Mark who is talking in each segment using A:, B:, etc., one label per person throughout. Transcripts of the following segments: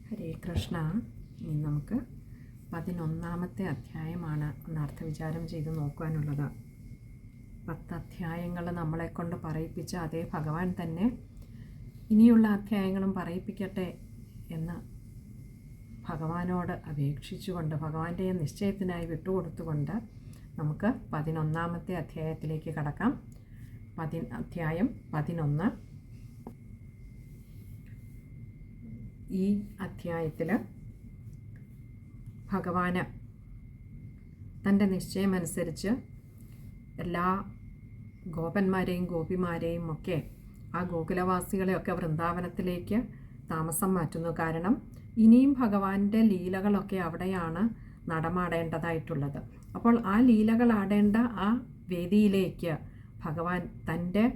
A: ഹരേ കൃഷ്ണ. ഇനി നമുക്ക് 11-ാമത്തെ അധ്യായമാണ് ഒന്ന് അർത്ഥവിചാരം ചെയ്ത് നോക്കുവാനുള്ളത്. 10 അധ്യായങ്ങൾ നമ്മളെക്കൊണ്ട് പറയിപ്പിച്ച അതേ ഭഗവാൻ തന്നെ ഇനിയുള്ള അധ്യായങ്ങളും പറയിപ്പിക്കട്ടെ എന്ന് ഭഗവാനോട് അപേക്ഷിച്ചുകൊണ്ട്, ഭഗവാന്റെ നിശ്ചയത്തിനായി വിട്ടുകൊടുത്തുകൊണ്ട് നമുക്ക് 11-ാമത്തെ അധ്യായത്തിലേക്ക് കടക്കാം. അധ്യായം 11. ഈ അധ്യായത്തിൽ ഭഗവാന് തൻ്റെ നിശ്ചയമനുസരിച്ച് എല്ലാ ഗോപന്മാരെയും ഗോപിമാരെയും ഒക്കെ, ആ ഗോകുലവാസികളെയൊക്കെ വൃന്ദാവനത്തിലേക്ക് താമസം മാറ്റുന്നു. കാരണം ഇനിയും ഭഗവാന്റെ ലീലകളൊക്കെ അവിടെയാണ് നടമാടേണ്ടതായിട്ടുള്ളത്. അപ്പോൾ ആ ലീലകൾ ആടേണ്ട ആ വേദിയിലേക്ക് ഭഗവാൻ തൻ്റെ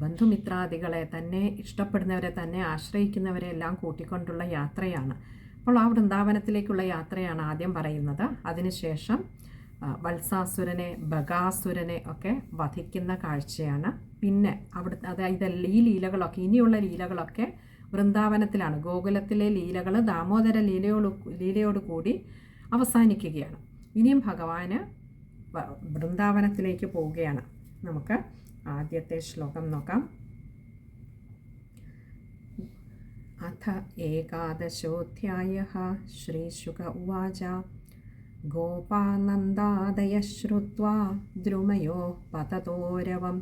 A: ബന്ധുമിത്രാദികളെ, തന്നെ ഇഷ്ടപ്പെടുന്നവരെ, തന്നെ ആശ്രയിക്കുന്നവരെ എല്ലാം കൂട്ടിക്കൊണ്ടുള്ള യാത്രയാണ്. അപ്പോൾ ആ വൃന്ദാവനത്തിലേക്കുള്ള യാത്രയാണ് ആദ്യം പറയുന്നത്. അതിനുശേഷം വത്സാസുരനെ, ബകാസുരനെ ഒക്കെ വധിക്കുന്ന കാഴ്ചയാണ്. പിന്നെ അതായത് ഈ ലീലകളൊക്കെ, ഇനിയുള്ള ലീലകളൊക്കെ വൃന്ദാവനത്തിലാണ്. ഗോകുലത്തിലെ ലീലകൾ ദാമോദര ലീലയോട് കൂടി അവസാനിക്കുകയാണ്. ഇനിയും ഭഗവാന് വൃന്ദാവനത്തിലേക്ക് പോവുകയാണ്. നമുക്ക് ആദ്യത്തെ ശ്ലോകം നോക്കാം. അഥ 11-ാധ്യായഃ. ശ്രീശുക ഉവാച. ഗോപാനന്ദാദയഃ ശ്രുത്വാ ദ്രുമയോ പതതോരവം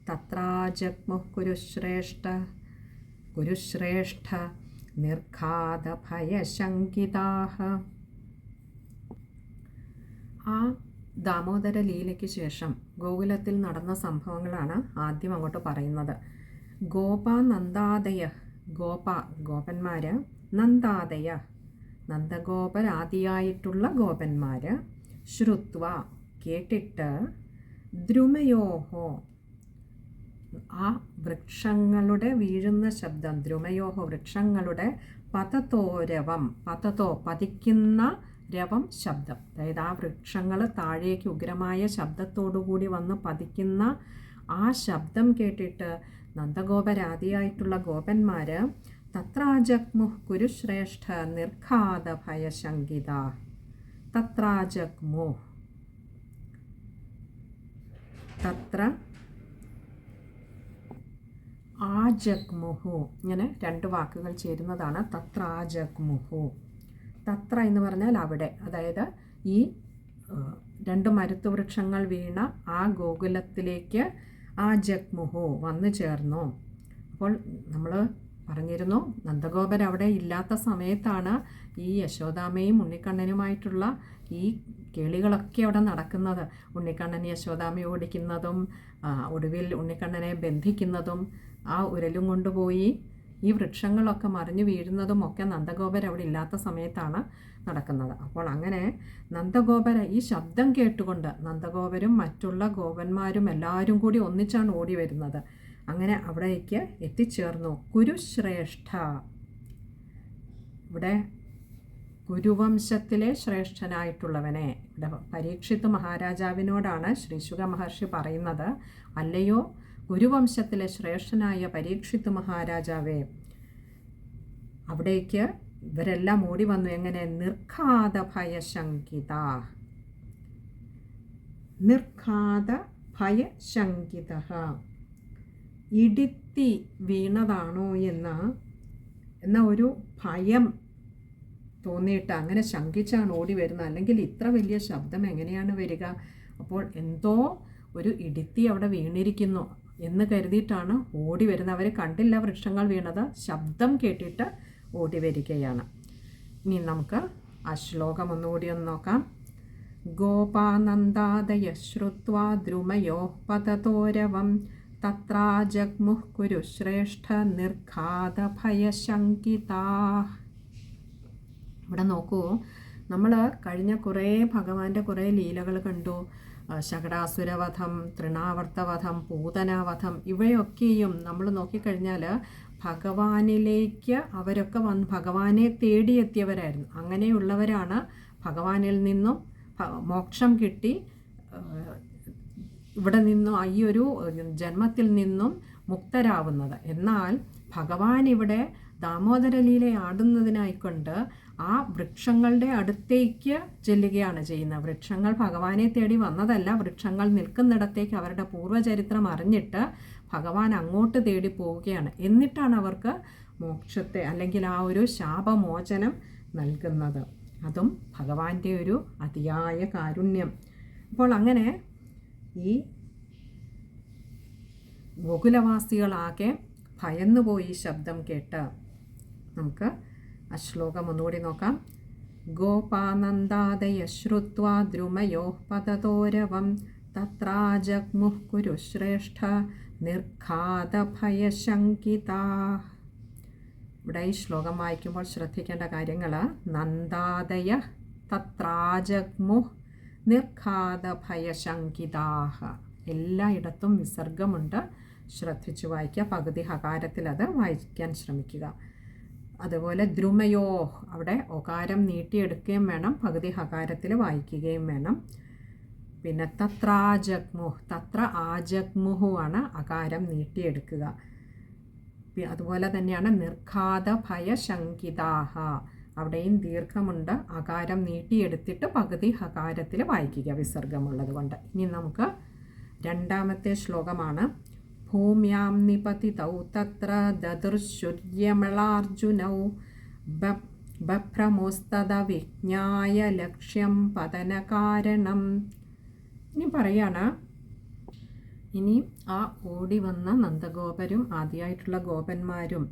A: തത്രാജഗ്മുഃ കുരുശ്രേഷ്ഠ നിർഘാതഭയശങ്കിതാഃ. ആ ദാമോദര ലീലയ്ക്ക് ശേഷം ഗോകുലത്തിൽ നടന്ന സംഭവങ്ങളാണ് ആദ്യം അങ്ങോട്ട് പറയുന്നത്. ഗോപാനന്ദാദയ, ഗോപന്മാർ, നന്ദാദയ, നന്ദഗോപരാദിയായിട്ടുള്ള ഗോപന്മാർ, ശ്രുത്വ കേട്ടിട്ട്, ദ്രുമയോഹോ ആ വൃക്ഷങ്ങളുടെ വീഴുന്ന ശബ്ദം, ദ്രുമയോഹോ വൃക്ഷങ്ങളുടെ, പതതോരവം, പതതോ പതിക്കുന്ന, രവം ശബ്ദം, അതായത് ആ വൃക്ഷങ്ങൾ താഴേക്ക് ഉഗ്രമായ ശബ്ദത്തോടുകൂടി വന്ന് പതിക്കുന്ന ആ ശബ്ദം കേട്ടിട്ട് നന്ദഗോപരാദിയായിട്ടുള്ള ഗോപന്മാർ തത്രാജഗ്മുഃ കുരുശ്രേഷ്ഠ നിർഘാത ഭയശങ്കിത. തത്രാജഗ്മുഃ, തത്ര ആജഗ്മുഹു, ഇങ്ങനെ രണ്ട് വാക്കുകൾ ചേരുന്നതാണ് തത്രാജഗ്മുഹു. തത്ര എന്ന് പറഞ്ഞാൽ അവിടെ, അതായത് ഈ 2 മരുത്തുവൃക്ഷങ്ങൾ വീണ ആ ഗോകുലത്തിലേക്ക് ആ ജഗ്മുഹു വന്നു ചേർന്നു. അപ്പോൾ നമ്മൾ പറഞ്ഞിരുന്നു, നന്ദഗോപർ അവിടെ ഇല്ലാത്ത സമയത്താണ് ഈ യശോദാമ്മയും ഉണ്ണിക്കണ്ണനുമായിട്ടുള്ള ഈ കേളികളൊക്കെ അവിടെ നടക്കുന്നത്. ഉണ്ണിക്കണ്ണൻ യശോദാമ്മയെ ഓടിക്കുന്നതും ഒടുവിൽ ഉണ്ണിക്കണ്ണനെ ബന്ധിക്കുന്നതും ആ ഉരലും കൊണ്ടുപോയി ഈ വൃക്ഷങ്ങളൊക്കെ മറിഞ്ഞു വീഴുന്നതും ഒക്കെ നന്ദഗോപർ അവിടെ ഇല്ലാത്ത സമയത്താണ് നടക്കുന്നത്. അപ്പോൾ അങ്ങനെ നന്ദഗോപർ ഈ ശബ്ദം കേട്ടുകൊണ്ട് നന്ദഗോപരും മറ്റുള്ള ഗോപന്മാരും എല്ലാവരും കൂടി ഒന്നിച്ചാണ് ഓടി വരുന്നത്. അങ്ങനെ അവിടേക്ക് എത്തിച്ചേർന്നു. കുരുശ്രേഷ്ഠ, ഇവിടെ കുരുവംശത്തിലെ ശ്രേഷ്ഠനായിട്ടുള്ളവനെ, ഇവിടെ പരീക്ഷിത്ത് മഹാരാജാവിനോടാണ് ശ്രീശുക മഹർഷി പറയുന്നത്. അല്ലയോ കുരുവംശത്തിലെ ശ്രേഷ്ഠനായ പരീക്ഷിത്ത് മഹാരാജാവേ, അവിടേക്ക് ഇവരെല്ലാം ഓടി വന്നു. എങ്ങനെ? നിർഘാത ഭയശങ്കിത, നിർഘാത ഭയശങ്കിത, ഇടിത്തി വീണതാണോ എന്ന ഒരു ഭയം തോന്നിയിട്ട് അങ്ങനെ ശങ്കിച്ചാണ് ഓടി വരുന്നത്. അല്ലെങ്കിൽ ഇത്ര വലിയ ശബ്ദം എങ്ങനെയാണ് വരിക? അപ്പോൾ എന്തോ ഒരു ഇടിത്തി അവിടെ വീണിരിക്കുന്നു എന്ന് കരുതിയിട്ടാണ് ഓടി വരുന്നത്. അവർ കണ്ടില്ല വൃക്ഷങ്ങൾ വീണത്, ശബ്ദം കേട്ടിട്ട് ഓടി വരികയാണ്. ഇനി നമുക്ക് ആ ശ്ലോകം ഒന്നുകൂടി ഒന്ന് നോക്കാം. ഗോപാനന്ദാദയ ശ്രുത്വാ ദ്രുമയോ പതതോരവം തത്രാജഗ്മുഃ കുരുശ്രേഷ്ഠ നിർഘാത ഭയശങ്കിതാ. ഇവിടെ നോക്കൂ, നമ്മൾ കഴിഞ്ഞ കുറേ ഭഗവാന്റെ കുറേ ലീലകൾ കണ്ടു. ശകടാസുരവധം, തൃണാവർത്തവധം, പൂതനാവധം, ഇവയൊക്കെയും നമ്മൾ നോക്കിക്കഴിഞ്ഞാൽ ഭഗവാനിലേക്ക് അവരൊക്കെ ഭഗവാനെ തേടിയെത്തിയവരായിരുന്നു. അങ്ങനെയുള്ളവരാണ് ഭഗവാനിൽ നിന്നും മോക്ഷം കിട്ടി ഇവിടെ നിന്നും ഈ ഒരു ജന്മത്തിൽ നിന്നും മുക്തരാവുന്നത്. എന്നാൽ ഭഗവാൻ ഇവിടെ ദാമോദരലീല ആടുന്നതിനായിക്കൊണ്ട് ആ വൃക്ഷങ്ങളുടെ അടുത്തേക്ക് ചെല്ലുകയാണ് ചെയ്യുന്നത്. വൃക്ഷങ്ങൾ ഭഗവാനെ തേടി വന്നതല്ല, വൃക്ഷങ്ങൾ നിൽക്കുന്നിടത്തേക്ക് അവരുടെ പൂർവ്വചരിത്രം അറിഞ്ഞിട്ട് ഭഗവാൻ അങ്ങോട്ട് തേടി പോവുകയാണ്. എന്നിട്ടാണ് അവർക്ക് മോക്ഷത്തെ അല്ലെങ്കിൽ ആ ഒരു ശാപമോചനം നൽകുന്നത്. അതും ഭഗവാന്റെ ഒരു അതിയായ കാരുണ്യം. അപ്പോൾ അങ്ങനെ ഈ ഗോകുലവാസികളാകെ ഭയന്നുപോയി ശബ്ദം കേട്ട്. നമുക്ക് ആ ശ്ലോകം ഒന്നുകൂടി നോക്കാം. ഗോപാനന്ദാദയ ശ്രുത്വാ ദ്രുമയോ പതതോരവം തത്രാജഗ്മുഃ കുരുശ്രേഷ്ഠ നിർഘാതഭയശങ്കിതാ. ഇവിടെ ഈ ശ്ലോകം വായിക്കുമ്പോൾ ശ്രദ്ധിക്കേണ്ട കാര്യങ്ങൾ: നന്ദാദയ തത്രാജഗ്മുഃ നിർഘാതഭയശങ്കിതാഹ. എല്ലായിടത്തും വിസർഗമുണ്ട്, ശ്രദ്ധിച്ചു വായിക്കുക. പകുതി ഹകാരത്തിൽ അത് വായിക്കാൻ ശ്രമിക്കുക. അതുപോലെ ദ്രുമയോ, അവിടെ ഒകാരം നീട്ടിയെടുക്കുകയും വേണം, പകുതി ഹകാരത്തിൽ വായിക്കുകയും വേണം. പിന്നെ തത്രാജഗ്മുഹ്, തത്ര ആജഗ്മുഹു ആണ് അകാരം നീട്ടിയെടുക്കുക. അതുപോലെ തന്നെയാണ് നിർഘാത ഭയശങ്കിതാഹ, അവിടെയും ദീർഘമുണ്ട്, അകാരം നീട്ടിയെടുത്തിട്ട് പകുതി ഹകാരത്തിൽ വായിക്കുക വിസർഗമുള്ളത് കൊണ്ട്. ഇനി നമുക്ക് രണ്ടാമത്തെ ശ്ലോകമാണ്. ഭൂമ്യാം നിപതിതൗ തത്ര ദദൃശുര്യമളാർജുനൗ ബഭ്രമോസ്തദ വിജ്ഞായ ലക്ഷ്യം പതനകാരണം. ഇനി പറയാണ്, ഇനി ആ ഓടി വന്ന നന്ദഗോപരും ആദ്യമായിട്ടുള്ള ഗോപന്മാരും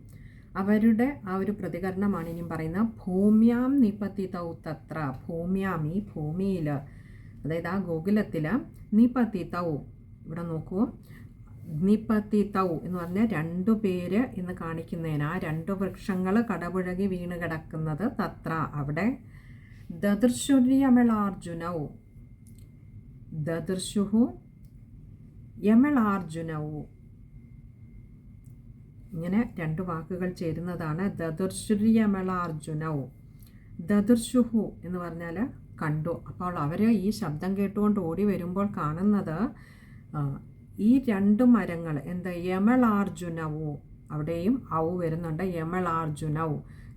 A: അവരുടെ ആ ഒരു പ്രതികരണമാണ് ഇനിയും പറയുന്നത്. ഭൂമ്യാം നിപതിതൗ തത്ര, ഭൂമ്യാം ഈ ഭൂമിയിൽ, അതായത് ആ ഗോകുലത്തിൽ, നിപതിതൗ, ഇവിടെ നോക്കൂ, നിപതിതൗ എന്ന് പറഞ്ഞാൽ 2 പേര് എന്ന് കാണിക്കുന്നതിന് ആ 2 വൃക്ഷങ്ങൾ കടപുഴകി വീണ് കിടക്കുന്നത്. തത്ര അവിടെ, ദദൃശുര്യമളാർജുനൗ, ദദൃശുഹു യമളാർജുനൗ, ഇങ്ങനെ 2 വാക്കുകൾ ചേരുന്നതാണ് ദദൃശുര്യമളാർജുനൗ. ദദൃശുഹു എന്ന് പറഞ്ഞാൽ കണ്ടു. അപ്പോൾ അവർ ഈ ശബ്ദം കേട്ടുകൊണ്ട് ഓടി വരുമ്പോൾ കാണുന്നത് ഈ 2 മരങ്ങൾ, എന്താ, യമളാർജുനവു, അവിടെയും ഔ വരുന്നുണ്ട്, യമളാർജുനൗ,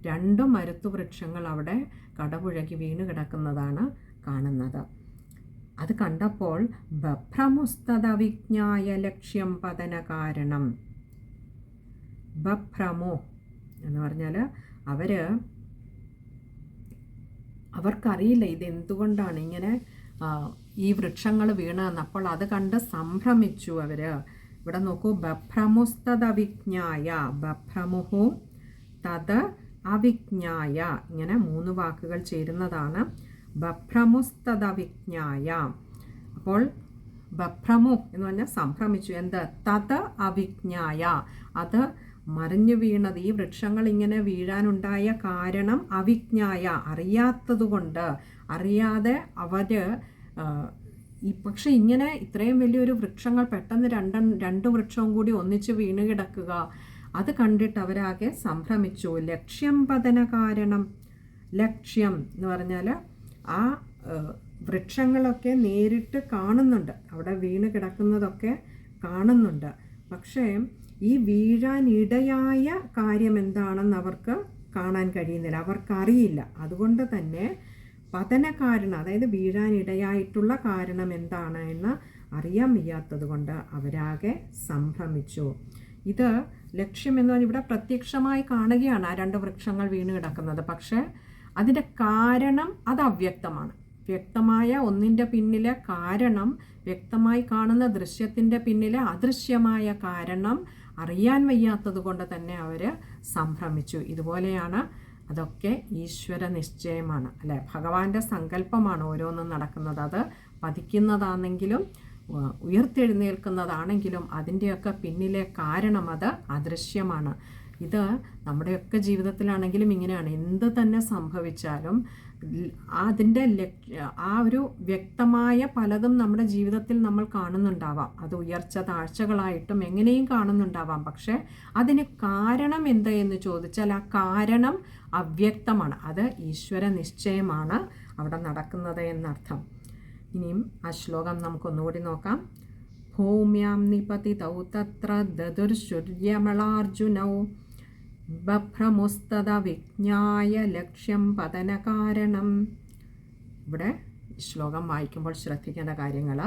A: 2 മരുത്തു വൃക്ഷങ്ങൾ അവിടെ കടപുഴകി വീണ് കിടക്കുന്നതാണ് കാണുന്നത്. അത് കണ്ടപ്പോൾ ബഭ്രമുസ്തദ വിജ്ഞായ ലക്ഷ്യം പതന കാരണം. ബഭ്രമോ എന്ന് പറഞ്ഞാൽ അവർക്കറിയില്ല ഇതെന്തുകൊണ്ടാണ് ഇങ്ങനെ ഈ വൃക്ഷങ്ങൾ വീണെന്ന്. അപ്പോൾ അത് കണ്ട് സംഭ്രമിച്ചു അവർ. ഇവിടെ നോക്കൂ, ബഭ്രമുസ്തദ വിജ്ഞായ, ബഭ്രമുഹു തത് അവിജ്ഞായ, ഇങ്ങനെ 3 വാക്കുകൾ ചേരുന്നതാണ് ബഭ്രമുസ്തദ വിജ്ഞായ. അപ്പോൾ ബഭ്രമു എന്ന് പറഞ്ഞാൽ സംഭ്രമിച്ചു. എന്ത്? തത് അവിജ്ഞായ, അത് മറിഞ്ഞു വീണത്, ഈ വൃക്ഷങ്ങൾ ഇങ്ങനെ വീഴാനുണ്ടായ കാരണം അവിജ്ഞായ, അറിയാത്തതുകൊണ്ട്, അറിയാതെ അവർ പക്ഷെ ഇങ്ങനെ ഇത്രയും വലിയൊരു വൃക്ഷങ്ങൾ പെട്ടെന്ന് 2 വൃക്ഷവും കൂടി ഒന്നിച്ച് വീണ് കിടക്കുക, അത് കണ്ടിട്ട് അവരാകെ സംഭ്രമിച്ചു. ലക്ഷ്യം പതന കാരണം, ലക്ഷ്യം എന്ന് പറഞ്ഞാൽ ആ വൃക്ഷങ്ങളൊക്കെ നേരിട്ട് കാണുന്നുണ്ട്, അവിടെ വീണ് കിടക്കുന്നതൊക്കെ കാണുന്നുണ്ട്. പക്ഷേ ഈ വീഴാനിടയായ കാര്യം എന്താണെന്ന് അവർക്ക് കാണാൻ കഴിയുന്നില്ല, അവർക്കറിയില്ല. അതുകൊണ്ട് തന്നെ പതന കാരണം, അതായത് വീഴാനിടയായിട്ടുള്ള കാരണം എന്താണ് എന്ന് അറിയാൻ വയ്യാത്തത് കൊണ്ട് അവരാകെ സംഭ്രമിച്ചു. ഇത് ലക്ഷ്യം എന്ന് പറഞ്ഞാൽ ഇവിടെ പ്രത്യക്ഷമായി കാണുകയാണ് ആ 2 വൃക്ഷങ്ങൾ വീണ് കിടക്കുന്നത്. പക്ഷേ അതിൻ്റെ കാരണം അത് അവ്യക്തമാണ്. വ്യക്തമായ ഒന്നിൻ്റെ പിന്നിലെ കാരണം, വ്യക്തമായി കാണുന്ന ദൃശ്യത്തിൻ്റെ പിന്നിലെ അദൃശ്യമായ കാരണം അറിയാൻ വയ്യാത്തത് കൊണ്ട് തന്നെ അവർ സംഭ്രമിച്ചു. ഇതുപോലെയാണ്, അതൊക്കെ ഈശ്വര നിശ്ചയമാണ്, അല്ലേ? ഭഗവാന്റെ സങ്കല്പമാണ് ഓരോന്നും നടക്കുന്നത്. അത് പതിക്കുന്നതാണെങ്കിലും ഉയർത്തെഴുന്നേൽക്കുന്നതാണെങ്കിലും അതിൻ്റെയൊക്കെ പിന്നിലെ കാരണം അത് അദൃശ്യമാണ്. ഇത് നമ്മുടെയൊക്കെ ജീവിതത്തിലാണെങ്കിലും ഇങ്ങനെയാണ്. എന്ത് തന്നെ സംഭവിച്ചാലും അതിൻ്റെ ആ ഒരു വ്യക്തമായ പലതും നമ്മുടെ ജീവിതത്തിൽ നമ്മൾ കാണുന്നുണ്ടാവാം. അത് ഉയർച്ച താഴ്ചകളായിട്ടും എങ്ങനെയും കാണുന്നുണ്ടാവാം. പക്ഷേ അതിന് കാരണം എന്ത് എന്ന് ചോദിച്ചാൽ ആ കാരണം അവ്യക്തമാണ്. അത് ഈശ്വര നിശ്ചയമാണ് അവിടെ നടക്കുന്നത് എന്നർത്ഥം. ഇനിയും ആ ശ്ലോകം നമുക്കൊന്നുകൂടി നോക്കാം. ഭൂമ്യാം നിപതിതൗ തത്ര ദദൃശുര്യമളാർജുനൗ ബഭ്രമുസ്തത വിജ്ഞായ ലക്ഷ്യം പതനകാരണം. ഇവിടെ ശ്ലോകം വായിക്കുമ്പോൾ ശ്രദ്ധിക്കേണ്ട കാര്യങ്ങൾ,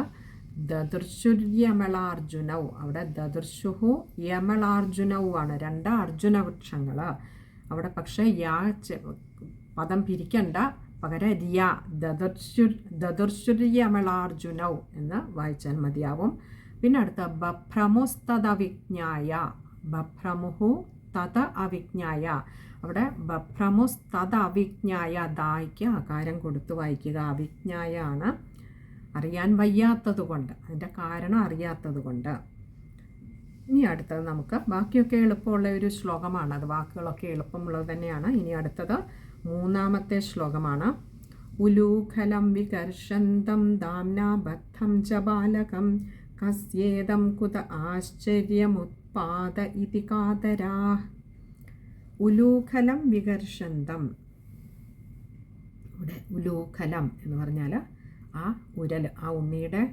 A: ദദൃശുര്യമളാർജുനൗ, അവിടെ ദദൃശുഹു യമളാർജുനൗ ആണ്, രണ്ട് അർജുന വൃക്ഷങ്ങൾ. അവിടെ പക്ഷേ പദം പിരിക്കണ്ട, പകരം രിയ, ദദൃശുര്യമളാർജുനൗ എന്ന് വായിച്ചാൽ മതിയാവും. പിന്നെ അടുത്ത ബഭ്രമുസ്തത വിജ്ഞായ, ബഭ്രമുഹു തത അവിജ്ഞായ, അവിടെ ബഭ്രമുസ്തത അവിജ്ഞായ, ദായ്ക്ക് ആകാരം കൊടുത്ത് വായിക്കുക. അവിജ്ഞായ ആണ്, അറിയാൻ വയ്യാത്തത് കൊണ്ട്, അതിൻ്റെ കാരണം അറിയാത്തത് കൊണ്ട്. ഇനി അടുത്തത് നമുക്ക് ബാക്കിയൊക്കെ എളുപ്പമുള്ള ഒരു ശ്ലോകമാണ്, അത് വാക്കുകളൊക്കെ എളുപ്പമുള്ളത് തന്നെയാണ്. ഇനി അടുത്തത് മൂന്നാമത്തെ ശ്ലോകമാണ്. ഉലൂഖലം വികർഷന്തം ദാംനാ ബദ്ധം ച ബാലകം കസ്യേദം കുത ആശ്ചര്യമുത്പാദ ഇതി കാതരാഃ. ഉലൂഖലം വികർഷന്തം, ഇവിടെ ഉലൂഖലം എന്ന് പറഞ്ഞാൽ ആ ഉരൽ, ആ ഉണ്ണിയുടെ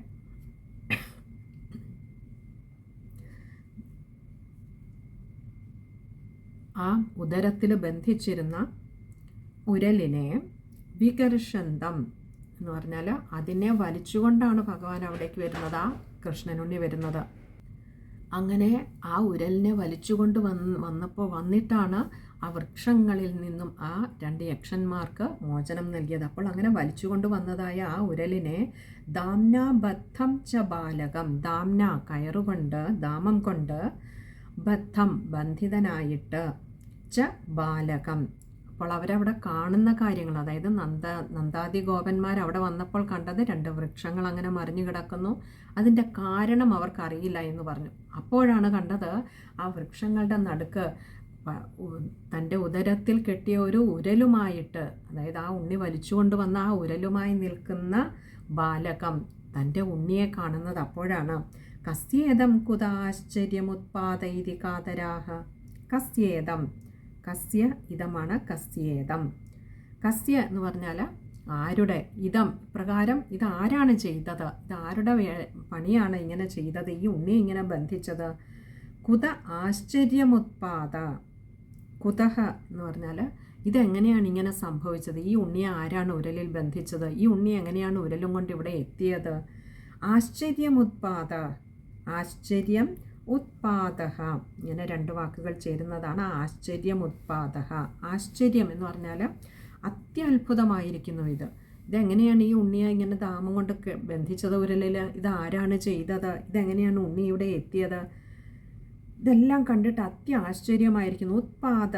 A: ആ ഉദരത്തിൽ ബന്ധിച്ചിരുന്ന ഉരലിനെ വികർഷന്തം എന്ന് പറഞ്ഞാൽ അതിനെ വലിച്ചുകൊണ്ടാണ് ഭഗവാൻ അവിടേക്ക് വരുന്നത്, ആ കൃഷ്ണനുണ്ണി വരുന്നത്. അങ്ങനെ ആ ഉരലിനെ വലിച്ചുകൊണ്ട് വന്നിട്ടാണ് ആ വൃക്ഷങ്ങളിൽ നിന്നും ആ രണ്ട് യക്ഷന്മാർക്ക് മോചനം നൽകിയത്. അപ്പോൾ അങ്ങനെ വലിച്ചുകൊണ്ട് വന്നതായ ആ ഉരലിനെ ദാംന ബദ്ധം ച ബാലകം, ദാംന കയറുകൊണ്ട്, ദാമം കൊണ്ട്, ബദ്ധം ബന്ധിതനായിട്ട്, ച ബാലകം. അപ്പോൾ അവരവിടെ കാണുന്ന കാര്യങ്ങൾ, അതായത് നന്ദാദി ഗോപന്മാർ അവിടെ വന്നപ്പോൾ കണ്ടത് രണ്ട് വൃക്ഷങ്ങൾ അങ്ങനെ മറിഞ്ഞു കിടക്കുന്നു, അതിൻ്റെ കാരണം അവർക്കറിയില്ല എന്ന് പറഞ്ഞു. അപ്പോഴാണ് കണ്ടത് ആ വൃക്ഷങ്ങളുടെ നടുക്ക് തൻ്റെ ഉദരത്തിൽ കെട്ടിയ ഒരു ഉരലുമായിട്ട്, അതായത് ആ ഉണ്ണി വലിച്ചുകൊണ്ട് വന്ന ആ ഉരലുമായി നിൽക്കുന്ന ബാലകം, തൻ്റെ ഉണ്ണിയെ കാണുന്നത് അപ്പോഴാണ്. കസ്യേദം കുതാശ്ചര്യമുത്പാദയിതി കാതരാഹ. കസ്യേദം, കസ്യ ഇതമാണ് കസ്യേദം. കസ്യ എന്ന് പറഞ്ഞാൽ ആരുടെ, ഇതം പ്രകാരം ഇതാരാണ് ചെയ്തത്, ഇതാരുടെ പണിയാണ് ഇങ്ങനെ ചെയ്തത്, ഈ ഉണ്ണി ഇങ്ങനെ ബന്ധിച്ചത്. കുത ആശ്ചര്യമുത്പാദ, കുതഹ എന്ന് പറഞ്ഞാൽ ഇതെങ്ങനെയാണ് ഇങ്ങനെ സംഭവിച്ചത്, ഈ ഉണ്ണിയെ ആരാണ് ഉരലിൽ ബന്ധിച്ചത്, ഈ ഉണ്ണി എങ്ങനെയാണ് ഉരലും കൊണ്ട് ഇവിടെ എത്തിയത്. ആശ്ചര്യമുത്പാദ, ആശ്ചര്യം ഉത്പാദ, ഇങ്ങനെ രണ്ട് വാക്കുകൾ ചേരുന്നതാണ് ആശ്ചര്യം ഉത്പാദ. ആശ്ചര്യം എന്ന് പറഞ്ഞാൽ അത്യത്ഭുതമായിരിക്കുന്നു ഇതെങ്ങനെയാണ് ഈ ഉണ്ണിയെ ഇങ്ങനെ ദാമം കൊണ്ട് ബന്ധിച്ചത് ഉരലിൽ, ഇതാരാണ് ചെയ്തത്, ഇതെങ്ങനെയാണ് ഉണ്ണി ഇവിടെ എത്തിയത്, ഇതെല്ലാം കണ്ടിട്ട് അത്യാശ്ചര്യമായിരിക്കുന്നു. ഉത്പാദ,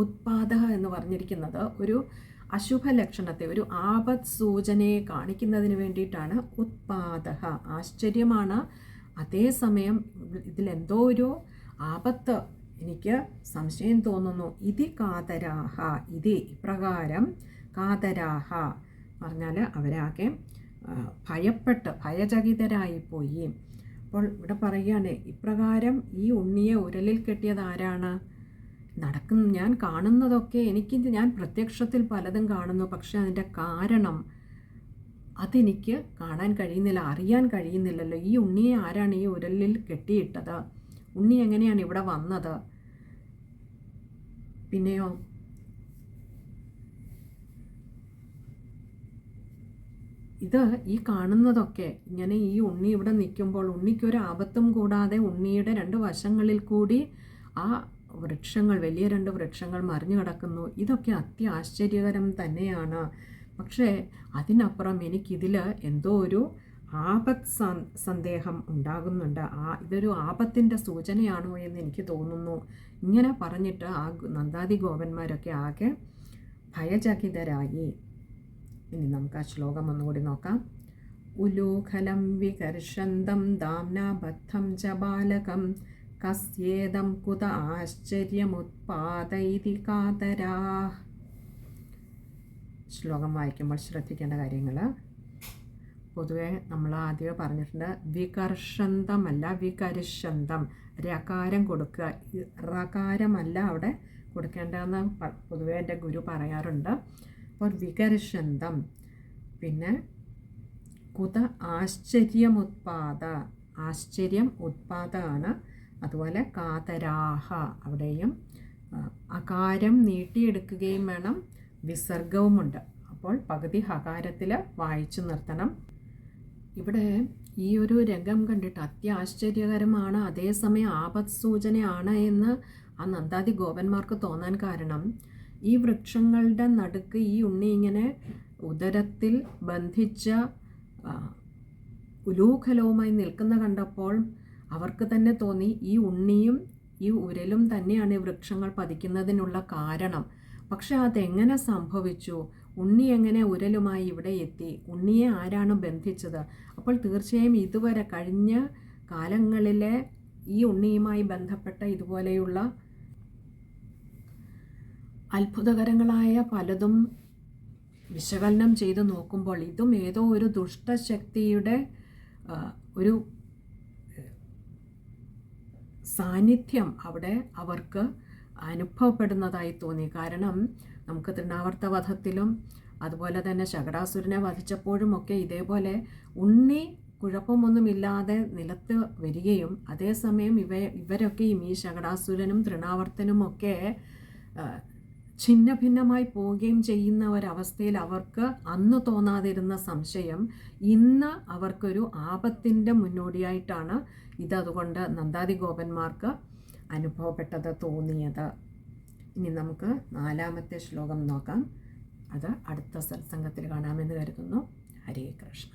A: ഉത്പാദ എന്ന് പറഞ്ഞിരിക്കുന്നത് ഒരു അശുഭ ലക്ഷണത്തെ, ഒരു ആപത് സൂചനയെ കാണിക്കുന്നതിന് വേണ്ടിയിട്ടാണ് ഉത്പാദ. ആശ്ചര്യമാണ്, അതേസമയം ഇതിലെന്തോ ഒരു ആപത്ത് എനിക്ക് സംശയം തോന്നുന്നു. ഇതി കാതരാഹ, ഇതി ഇപ്രകാരം, കാതരാഹ പറഞ്ഞാൽ അവരാകെ ഭയചകിതരായിപ്പോയി. അപ്പോൾ ഇവിടെ പറയുകയാണ്, ഇപ്രകാരം ഈ ഉണ്ണിയെ ഉരലിൽ കെട്ടിയത് ആരാണ്, ഞാൻ കാണുന്നതൊക്കെ ഞാൻ പ്രത്യക്ഷത്തിൽ പലതും കാണുന്നു, പക്ഷെ അതിൻ്റെ കാരണം അതെനിക്ക് കാണാൻ കഴിയുന്നില്ല, അറിയാൻ കഴിയുന്നില്ലല്ലോ. ഈ ഉണ്ണിയെ ആരാണ് ഈ ഉരലിൽ കെട്ടിയിട്ടത്, ഉണ്ണി എങ്ങനെയാണ് ഇവിടെ വന്നത്, പിന്നെയോ ഈ കാണുന്നതൊക്കെ ഇങ്ങനെ ഈ ഉണ്ണി ഇവിടെ നിൽക്കുമ്പോൾ ഉണ്ണിക്കൊരു ആപത്തും കൂടാതെ ഉണ്ണിയുടെ രണ്ട് വശങ്ങളിൽ കൂടി ആ വൃക്ഷങ്ങൾ, വലിയ രണ്ട് വൃക്ഷങ്ങൾ മറിഞ്ഞു കിടക്കുന്നു. ഇതൊക്കെ അത്യാശ്ചര്യകരം തന്നെയാണ്. പക്ഷേ അതിനപ്പുറം എനിക്കിതിൽ എന്തോ ഒരു ആപത്ത് സന്ദേഹം ഉണ്ടാകുന്നുണ്ട്, ഇതൊരു ആപത്തിൻ്റെ സൂചനയാണോ എന്ന് എനിക്ക് തോന്നുന്നു. ഇങ്ങനെ പറഞ്ഞിട്ട് ആ നന്ദാദി ഗോപന്മാരൊക്കെ ആകെ ഭയചകിതരായി. ഇനി നമുക്ക് ആ ശ്ലോകം ഒന്നുകൂടി നോക്കാം. ഉലൂഖലം വികർഷന്തം ദാംനാ ബദ്ധം ച ബാലകം കസ്യേദം കുത ആശ്ചര്യമുത്പാദയിതി കാതരാഃ. ശ്ലോകം വായിക്കുമ്പോൾ ശ്രദ്ധിക്കേണ്ട കാര്യങ്ങൾ, പൊതുവെ നമ്മൾ ആദ്യമേ പറഞ്ഞിട്ടുണ്ട്, വികർഷന്തമല്ല വികർഷന്തം, രകാരം കൊടുക്കുക, റകാരമല്ല അവിടെ കൊടുക്കേണ്ടതെന്ന് പൊതുവെ എൻ്റെ ഗുരു പറയാറുണ്ട്. അപ്പോൾ വികർഷന്തം, പിന്നെ കുത ആശ്ചര്യമുത്പാദ, ആശ്ചര്യം ഉത്പാദമാണ്. അതുപോലെ കാതരാഹ അവിടെയും അകാരം നീട്ടിയെടുക്കുകയും വേണം, വിസർഗവുമുണ്ട്. അപ്പോൾ പകുതി ഹകാരത്തിൽ വായിച്ചു നിർത്തണം. ഇവിടെ ഈ ഒരു രംഗം കണ്ടിട്ട് അത്യാശ്ചര്യകരമാണ്, അതേസമയം ആപത് സൂചനയാണ് എന്ന് ആ നന്ദാദി ഗോപന്മാർക്ക് തോന്നാൻ കാരണം, ഈ വൃക്ഷങ്ങളുടെ നടുക്ക് ഈ ഉണ്ണി ഇങ്ങനെ ഉദരത്തിൽ ബന്ധിച്ച ഉലൂഖലവുമായി നിൽക്കുന്ന കണ്ടപ്പോൾ അവർക്ക് തന്നെ തോന്നി ഈ ഉണ്ണിയും ഈ ഉരലും തന്നെയാണ് ഈ വൃക്ഷങ്ങൾ പതിക്കുന്നതിനുള്ള കാരണം. പക്ഷെ അതെങ്ങനെ സംഭവിച്ചു? ഉണ്ണി എങ്ങനെ ഉരലുമായി ഇവിടെ എത്തി? ഉണ്ണിയെ ആരാണ് ബന്ധിച്ചത്? അപ്പോൾ തീർച്ചയായും ഇതുവരെ കഴിഞ്ഞ കാലങ്ങളിലെ ഈ ഉണ്ണിയുമായി ബന്ധപ്പെട്ട ഇതുപോലെയുള്ള അത്ഭുതകരങ്ങളായ പലതും വിശകലനം ചെയ്ത് നോക്കുമ്പോൾ ഇതും ഏതോ ഒരു ദുഷ്ടശക്തിയുടെ ഒരു സാന്നിധ്യം അവിടെ അവർക്ക് അനുഭവപ്പെടുന്നതായി തോന്നി. കാരണം നമുക്ക് തൃണാവർത്ത വധത്തിലും അതുപോലെ തന്നെ ശകടാസുരനെ വധിച്ചപ്പോഴുമൊക്കെ ഇതേപോലെ ഉണ്ണി കുഴപ്പമൊന്നുമില്ലാതെ നിലത്ത് വരികയും അതേസമയം ഇവരൊക്കെയും ഈ ശകടാസുരനും തൃണാവർത്തനുമൊക്കെ ഛിന്ന ഭിന്നമായി പോവുകയും ചെയ്യുന്ന ഒരവസ്ഥയിൽ അവർക്ക് അന്ന് തോന്നാതിരുന്ന സംശയം ഇന്ന് അവർക്കൊരു ആപത്തിൻ്റെ മുന്നോടിയായിട്ടാണ് ഇതതുകൊണ്ട് നന്ദാദി ഗോപന്മാർക്ക് അനുഭവപ്പെട്ടത്, തോന്നിയത്. ഇനി നമുക്ക് 4ാമത്തെ ശ്ലോകം നോക്കാം. അത് അടുത്ത സത്സംഗത്തിൽ കാണാമെന്ന് കരുതുന്നു. ഹരേ കൃഷ്ണ.